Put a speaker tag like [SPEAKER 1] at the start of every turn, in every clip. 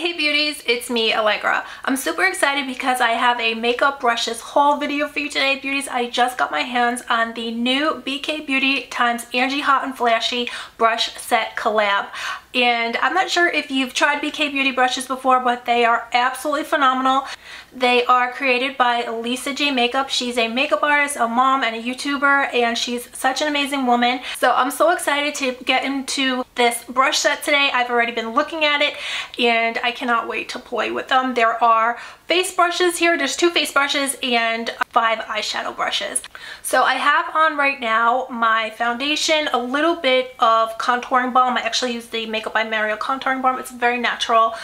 [SPEAKER 1] Hey beauties, it's me, Alegra. I'm super excited because I have a makeup brushes haul video for you today, beauties. I just got my hands on the new BK Beauty x Angie Hot and Flashy brush set collab. And I'm not sure if you've tried BK Beauty brushes before, but they are absolutely phenomenal. They are created by LisaJMakeup. She's a makeup artist, a mom, and a YouTuber, and she's such an amazing woman. So I'm so excited to get into this brush set today. I've already been looking at it, and I cannot wait to play with them. There are face brushes here. There's 2 face brushes and 5 eyeshadow brushes. So I have on right now my foundation, a little bit of contouring balm. I actually use the Makeup by Mercier contouring balm. It's very natural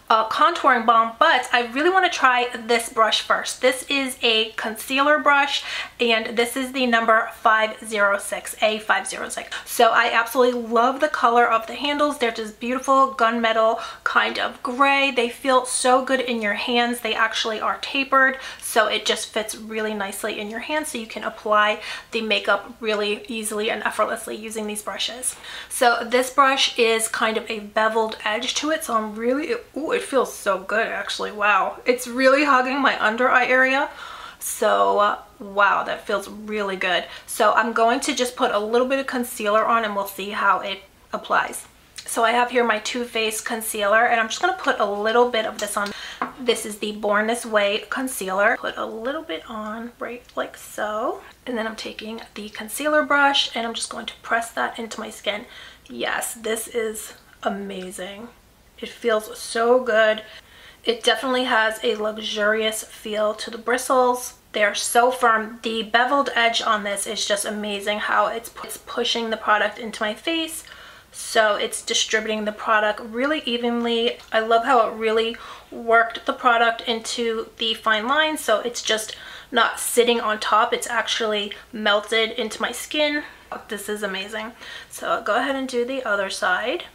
[SPEAKER 1] contouring balm, but I really want to try this brush first. This is a concealer brush, and this is the number 506, A506. So I absolutely love the color of the handles. They're just beautiful gunmetal kind of gray. They feel so good in your hands. They actually are tapered, so it just fits really nicely in your hands, so you can apply the makeup really easily and effortlessly using these brushes. So this brush is kind of a beveled edge to it, so I'm really, ooh, it feels so good actually. Wow, it's really hugging my under eye area, so wow, that feels really good. So I'm going to just put a little bit of concealer on and we'll see how it applies. So I have here my Too Faced concealer, and I'm just going to put a little bit of this on. This is the Born This Way concealer. Put a little bit on right like so, and then I'm taking the concealer brush and I'm just going to press that into my skin. Yes, this is amazing. It feels so good. It definitely has a luxurious feel to the bristles. They're so firm. The beveled edge on this is just amazing, how it's pushing the product into my face. So it's distributing the product really evenly. I love how it really worked the product into the fine lines, so it's just not sitting on top. It's actually melted into my skin. This is amazing. So I'll go ahead and do the other side.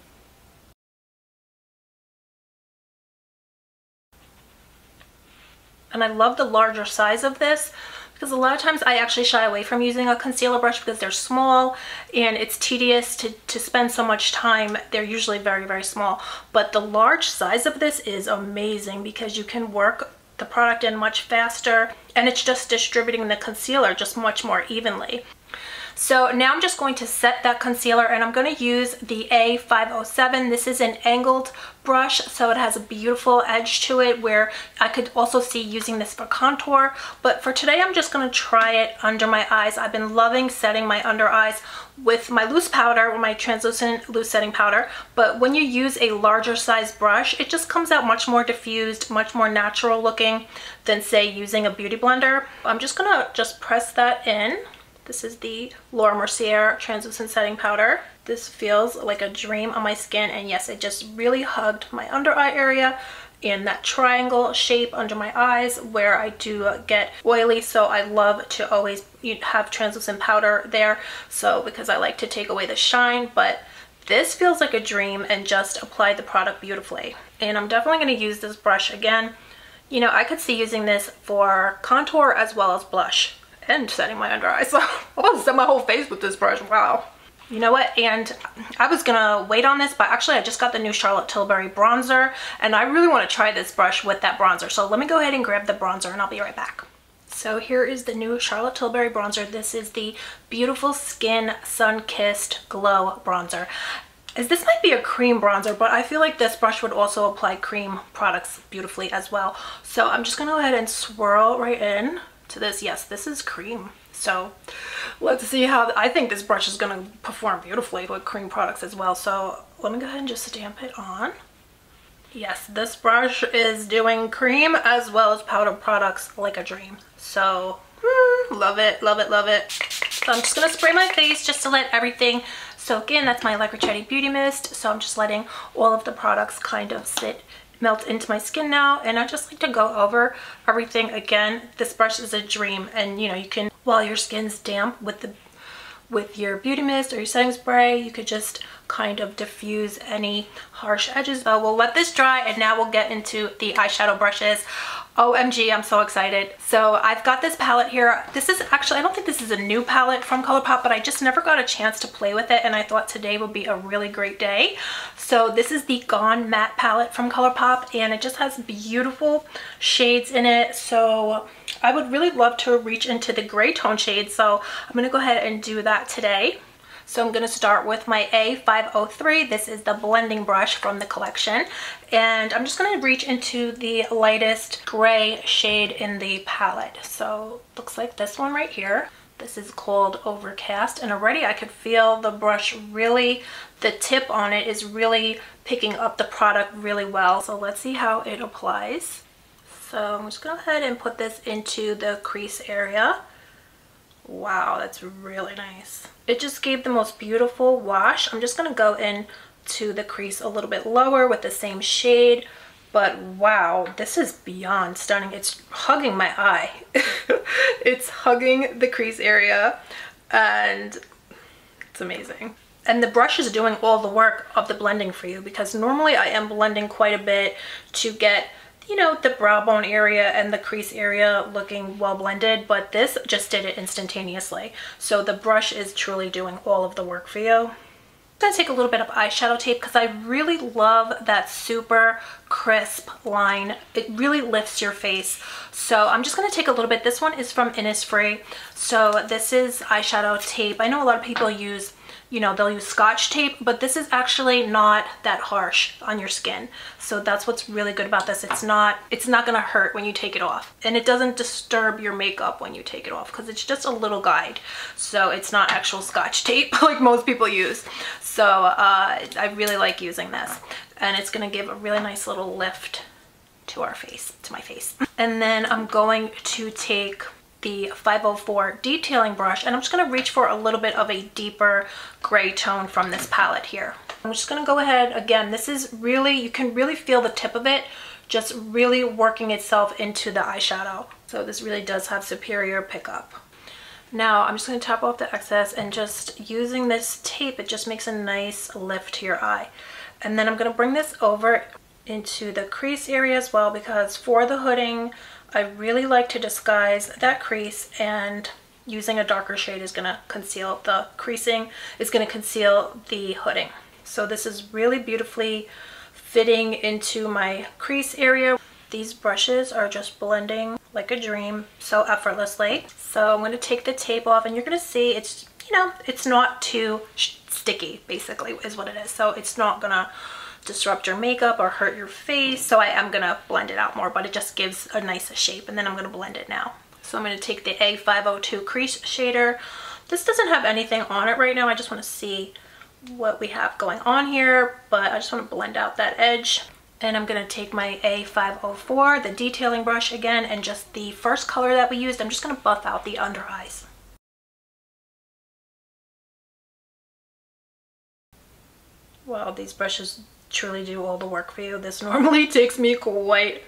[SPEAKER 1] And I love the larger size of this, because a lot of times I actually shy away from using a concealer brush because they're small and it's tedious to spend so much time. They're usually very, very small. But the large size of this is amazing because you can work the product in much faster, and it's just distributing the concealer just much more evenly. So now I'm just going to set that concealer, and I'm going to use the A507. This is an angled brush, so it has a beautiful edge to it where I could also see using this for contour. But for today, I'm just going to try it under my eyes. I've been loving setting my under eyes with my loose powder, with my translucent loose setting powder. But when you use a larger size brush, it just comes out much more diffused, much more natural looking than, say, using a beauty blender. I'm just going to press that in. This is the Mercier translucent setting powder. This feels like a dream on my skin, and yes, it just really hugged my under eye area and that triangle shape under my eyes where I do get oily, so I love to always have translucent powder there, so because I like to take away the shine. But this feels like a dream and just applied the product beautifully. And I'm definitely going to use this brush again. You know, I could see using this for contour as well as blush and setting my under eyes. So I'll set my whole face with this brush. Wow. You know what? And I was gonna wait on this, but actually I just got the new Charlotte Tilbury Bronzer, and I really want to try this brush with that bronzer. So let me go ahead and grab the bronzer and I'll be right back. So here is the new Charlotte Tilbury Bronzer. This is the Beautiful Skin Sun-Kissed Glow Bronzer. This might be a cream bronzer, but I feel like this brush would also apply cream products beautifully as well. So I'm just gonna go ahead and swirl right in to this. Yes, this is cream. So let's see how, I think this brush is going to perform beautifully with cream products as well. So let me go ahead and just stamp it on. Yes, this brush is doing cream as well as powder products like a dream. So love it, love it, love it. So I'm just going to spray my face just to let everything soak in. That's my Alegra Chetti Beauty Mist. So I'm just letting all of the products kind of melt into my skin now, and I just like to go over everything again. This brush is a dream, and you know, you can, while your skin's damp with your beauty mist or your setting spray, you could just kind of diffuse any harsh edges. So we'll let this dry, and now we'll get into the eyeshadow brushes. OMG, I'm so excited. So I've got this palette here. This is actually, I don't think this is a new palette from Colourpop, but I just never got a chance to play with it, and I thought today would be a really great day. So this is the Gone Matte palette from Colourpop, and it just has beautiful shades in it. So I would really love to reach into the gray tone shades, so I'm gonna go ahead and do that today. So I'm going to start with my A503. This is the blending brush from the collection. And I'm just going to reach into the lightest gray shade in the palette. So looks like this one right here. This is called Overcast. And already I could feel the brush really, the tip on it is really picking up the product really well. So let's see how it applies. So I'm just going to go ahead and put this into the crease area. Wow, that's really nice. It just gave the most beautiful wash. I'm just going to go in to the crease a little bit lower with the same shade, but wow, this is beyond stunning. It's hugging my eye. It's hugging the crease area, and it's amazing. And the brush is doing all the work of the blending for you, because normally I am blending quite a bit to get, you know, the brow bone area and the crease area looking well blended, but this just did it instantaneously. So the brush is truly doing all of the work for you. I'm gonna take a little bit of eyeshadow tape because I really love that super crisp line. It really lifts your face. So I'm just gonna take a little bit. This one is from Innisfree. So this is eyeshadow tape. I know a lot of people use, you know, they'll use Scotch tape, but this is actually not that harsh on your skin. So that's what's really good about this. It's not gonna hurt when you take it off. And it doesn't disturb your makeup when you take it off, because it's just a little guide. So it's not actual Scotch tape like most people use. So I really like using this. And it's gonna give a really nice little lift to our face, to my face. And then I'm going to take the 504 detailing brush, and I'm just going to reach for a little bit of a deeper gray tone from this palette here. I'm just going to go ahead, again, this is really, you can really feel the tip of it just really working itself into the eyeshadow. So this really does have superior pickup. Now I'm just going to tap off the excess, and just using this tape, it just makes a nice lift to your eye. And then I'm going to bring this over into the crease area as well, because for the hooding, I really like to disguise that crease, and using a darker shade is going to conceal the creasing, is going to conceal the hooding. So this is really beautifully fitting into my crease area. These brushes are just blending like a dream, so effortlessly. So I'm going to take the tape off, and you're going to see it's, you know, it's not too sticky, basically, is what it is. So it's not going to disrupt your makeup or hurt your face. So I am gonna blend it out more, but it just gives a nice shape. And then I'm gonna blend it now. So I'm gonna take the A502 crease shader. This doesn't have anything on it right now. I just want to see what we have going on here, but I just want to blend out that edge. And I'm gonna take my A504, the detailing brush again, and just the first color that we used, I'm just gonna buff out the under eyes. Wow, these brushes truly do all the work for you. This normally takes me quite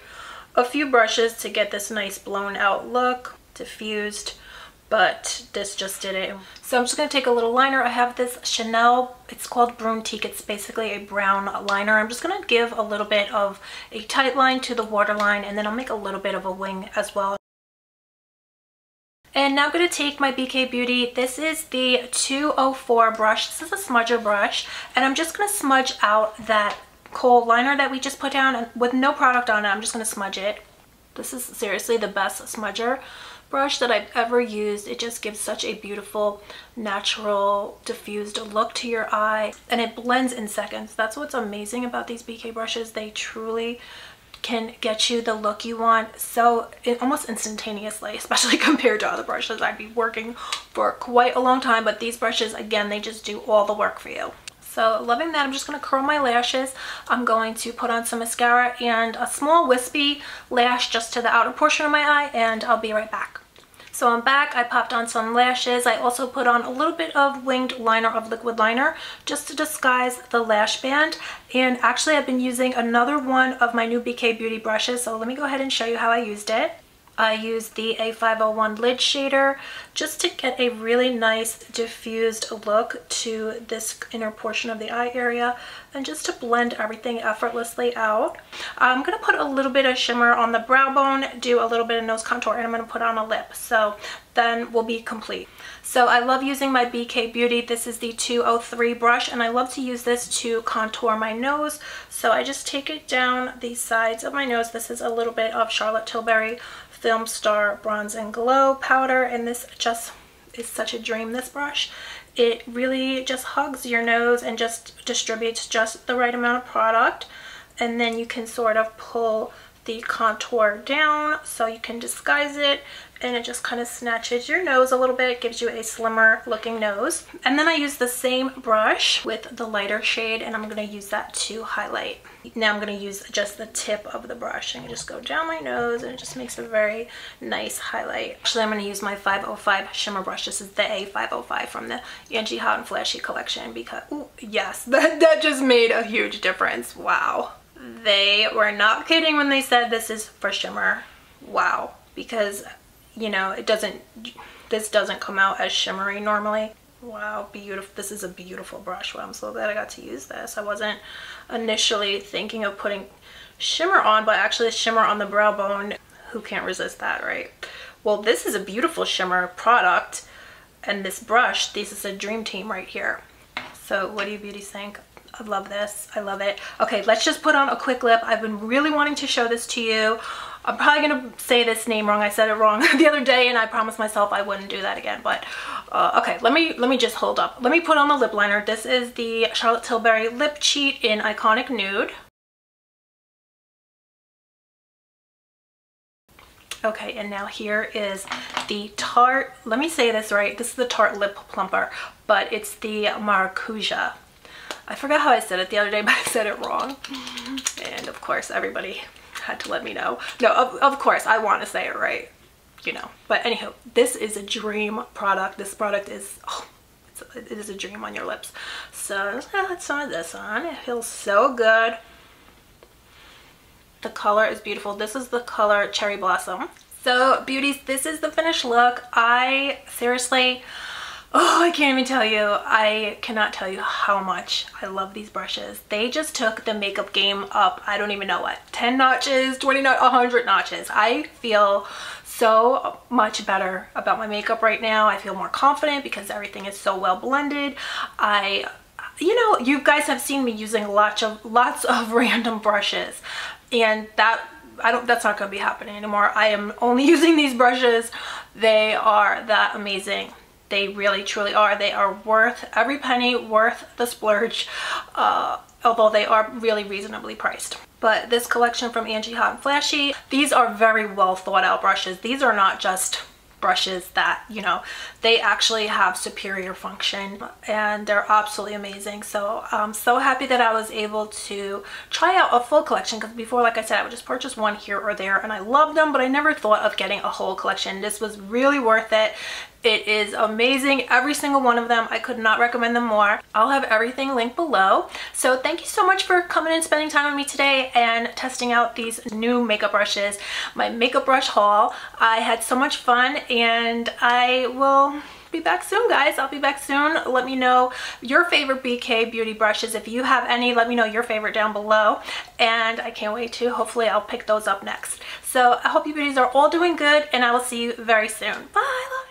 [SPEAKER 1] a few brushes to get this nice blown out look, diffused, but this just did it. So I'm just going to take a little liner. I have this Chanel, it's called Bruntique. It's basically a brown liner. I'm just going to give a little bit of a tight line to the waterline, and then I'll make a little bit of a wing as well. And now I'm going to take my BK Beauty. This is the 204 brush. This is a smudger brush. And I'm just going to smudge out that kohl liner that we just put down. And with no product on it, I'm just going to smudge it. This is seriously the best smudger brush that I've ever used. It just gives such a beautiful, natural, diffused look to your eye. And it blends in seconds. That's what's amazing about these BK brushes. They truly can get you the look you want almost instantaneously, especially compared to other brushes. I'd be working for quite a long time, but these brushes, again, they just do all the work for you. So loving that. I'm just going to curl my lashes. I'm going to put on some mascara and a small wispy lash just to the outer portion of my eye, and I'll be right back. So I'm back. I popped on some lashes. I also put on a little bit of winged liner, of liquid liner, just to disguise the lash band. And actually I've been using another one of my new BK Beauty brushes, so let me go ahead and show you how I used it. I used the A501 lid shader just to get a really nice diffused look to this inner portion of the eye area. and just to blend everything effortlessly out. I'm going to put a little bit of shimmer on the brow bone, do a little bit of nose contour, and I'm going to put on a lip. So then we'll be complete. So I love using my BK Beauty. This is the 203 brush, and I love to use this to contour my nose. So I just take it down the sides of my nose. This is a little bit of Charlotte Tilbury Film Star Bronze and Glow powder, and this just is such a dream, this brush. It really just hugs your nose and just distributes just the right amount of product, and then you can sort of pull the contour down so you can disguise it, and it just kind of snatches your nose a little bit, gives you a slimmer looking nose. And then I use the same brush with the lighter shade, and I'm going to use that to highlight. Now I'm going to use just the tip of the brush and just go down my nose, and it just makes a very nice highlight. Actually, I'm going to use my 505 Shimmer Brush. This is the A505 from the Angie Hot and Flashy collection because, ooh, yes, that just made a huge difference. Wow. They were not kidding when they said this is for shimmer. Wow. Because, you know, this doesn't come out as shimmery normally. Wow, beautiful. This is a beautiful brush. Well, I'm so glad I got to use this. I wasn't initially thinking of putting shimmer on, but actually shimmer on the brow bone. Who can't resist that, right? Well, this is a beautiful shimmer product, and this brush, this is a dream team right here. So what do you beauties think? I love this. I love it. Okay, let's just put on a quick lip. I've been really wanting to show this to you. I'm probably going to say this name wrong. I said it wrong the other day, and I promised myself I wouldn't do that again. But okay, let me just hold up. Let me put on the lip liner. This is the Charlotte Tilbury Lip Cheat in Iconic Nude. Okay, and now here is the Tarte, let me say this right, this is the Tarte Lip Plumper, but it's the Maracuja. I forgot how I said it the other day, but I said it wrong. And of course, everybody had to let me know. No, of course, I want to say it right, you know. But anyhow, this is a dream product. This product is, oh, it is a dream on your lips. So let's put some of this on. It feels so good. The color is beautiful. This is the color Cherry Blossom. So beauties, this is the finished look. I seriously, oh, I can't even tell you. I cannot tell you how much I love these brushes. They just took the makeup game up, I don't even know what, 10 notches, 20 notches, 100 notches. I feel so much better about my makeup right now. I feel more confident because everything is so well blended. You know, you guys have seen me using lots of random brushes, and that's not going to be happening anymore. I am only using these brushes. They are that amazing. They really truly are. They are worth every penny, worth the splurge, although they are really reasonably priced. But this collection from Angie Hot and Flashy, these are very well thought out brushes. These are not just brushes that, you know, they actually have superior function, and they're absolutely amazing. So I'm so happy that I was able to try out a full collection, because before, like I said, I would just purchase one here or there, and I loved them, but I never thought of getting a whole collection. This was really worth it. It is amazing, every single one of them. I could not recommend them more. I'll have everything linked below. So thank you so much for coming and spending time with me today and testing out these new makeup brushes, my makeup brush haul. I had so much fun, and I will be back soon, guys. I'll be back soon. Let me know your favorite BK beauty brushes. If you have any, let me know your favorite down below, and I can't wait to, hopefully I'll pick those up next. So I hope you beauties are all doing good, and I will see you very soon. Bye. Love you.